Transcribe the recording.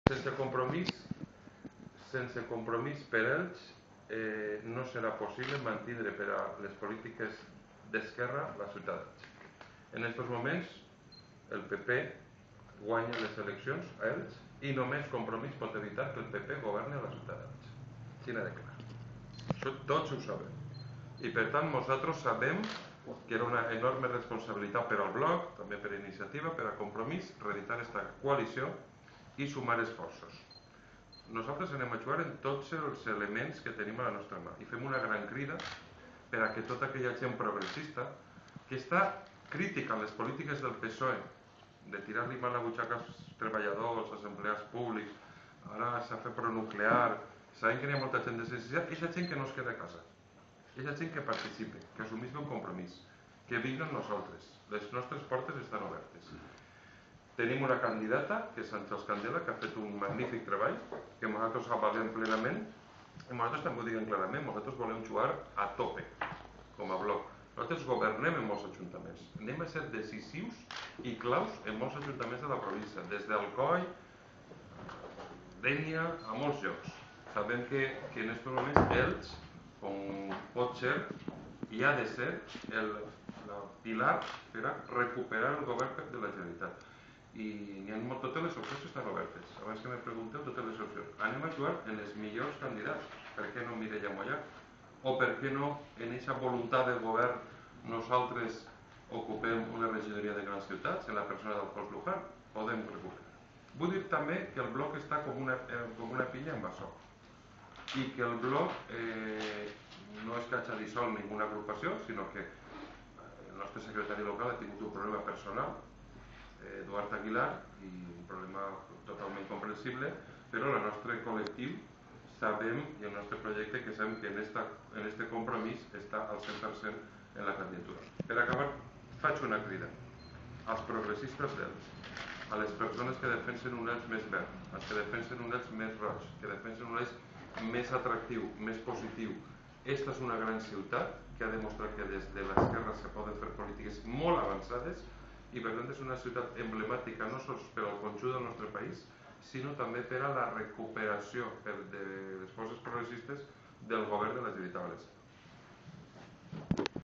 Sense compromís per ells no serà possible mantenir per a les polítiques d'esquerra la ciutadans. En aquests moments el PP guanya les eleccions a ells i només compromís pot evitar que el PP governi a la ciutadans. Quina de clar. Això tots ho sabem. I per tant nosaltres sabem que era una enorme responsabilitat per al Bloc, també per a Iniciativa, per a Compromís, reeditar aquesta coalició i sumar esforços. Nosaltres anem a jugar en tots els elements que tenim a la nostra mà i fem una gran crida per a que tota aquella gent progressista que està crítica a les polítiques del PSOE de tirar-li mà a la butxaca als treballadors, als empleats públics, ara s'ha fet pronuclear, sabem que hi ha molta gent de necessitat, aquesta gent que no es queda a casa, aquesta gent que participi, que assumís un compromís, que vingui amb nosaltres, les nostres portes estan obertes. Tenim una candidata, que és Àngels Candela, que ha fet un magnífic treball, que nosaltres avalem plenament, i nosaltres també ho diguem clarament, nosaltres volem jugar a tope, com a Bloc. Nosaltres governem en molts ajuntaments, anem a ser decisius i claus en molts ajuntaments de la província, des d'Alcoi, Dénia, a molts llocs. Sabem que en aquests moments ells, com pot ser, i ha de ser el pilar per a recuperar el govern de la Generalitat. I totes les opcions estan obertes. Abans que me pregunteu, totes les opcions. Anem a jugar en els millors candidats. Per què no Mireia Mollà? O per què no, en aquesta voluntat del govern, nosaltres ocupem una regidoria de grans ciutats, en la persona d'Alfons Luján? Podem recuperar. Vull dir també que el Bloc està com una pinya en bessó. I que el Bloc no és que hagi dissolt ninguna agrupació, sinó que el nostre secretari local ha tingut un problema personal, Eduard Aguilar, i un problema totalment comprensible, però el nostre col·lectiu sabem, i el nostre projecte, que sabem que en aquest compromís està al 100% en la candidatura. Per acabar, faig una crida als progressistes d'Elx, a les persones que defensen un Elx més verd, als que defensen un Elx més roig, que defensen un Elx més atractiu, més positiu. Esta és una gran ciutat que ha demostrat que des de l'esquerra se poden fer polítiques molt avançades i per tant és una ciutat emblemàtica no sols per al conjunt del nostre país, sinó també per a la recuperació de les forces progressistes del govern de la Generalitat Valenciana.